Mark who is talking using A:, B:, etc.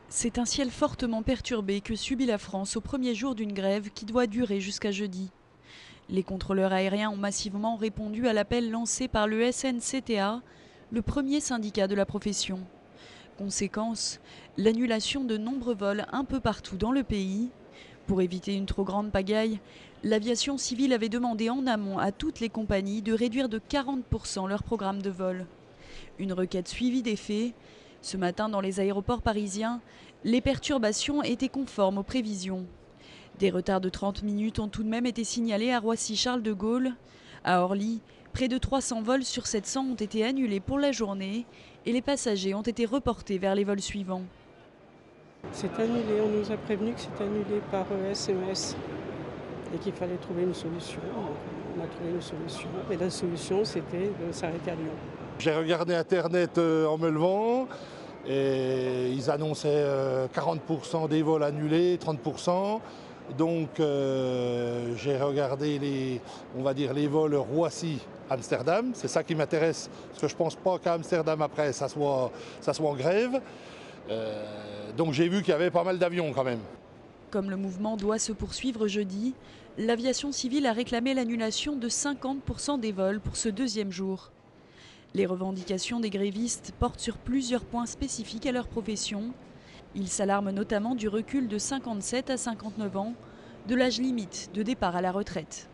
A: C'est un ciel fortement perturbé que subit la France au premier jour d'une grève qui doit durer jusqu'à jeudi. Les contrôleurs aériens ont massivement répondu à l'appel lancé par le SNCTA, le premier syndicat de la profession. Conséquence, l'annulation de nombreux vols un peu partout dans le pays. Pour éviter une trop grande pagaille, l'aviation civile avait demandé en amont à toutes les compagnies de réduire de 40% leur programme de vol. Une requête suivie des faits. Ce matin, dans les aéroports parisiens, les perturbations étaient conformes aux prévisions. Des retards de 30 minutes ont tout de même été signalés à Roissy-Charles de Gaulle. À Orly, près de 300 vols sur 700 ont été annulés pour la journée et les passagers ont été reportés vers les vols suivants.
B: C'est annulé, on nous a prévenu que c'était annulé par SMS et qu'il fallait trouver une solution. Donc, on a trouvé une solution et la solution c'était de s'arrêter à Lyon.
C: J'ai regardé Internet en me levant et ils annonçaient 40% des vols annulés, 30%. Donc j'ai regardé les vols Roissy-Amsterdam. C'est ça qui m'intéresse parce que je ne pense pas qu'à Amsterdam après ça soit en grève. Donc j'ai vu qu'il y avait pas mal d'avions quand même.
A: Comme le mouvement doit se poursuivre jeudi, l'aviation civile a réclamé l'annulation de 50% des vols pour ce deuxième jour. Les revendications des grévistes portent sur plusieurs points spécifiques à leur profession. Ils s'alarment notamment du recul de 57 à 59 ans de l'âge limite de départ à la retraite.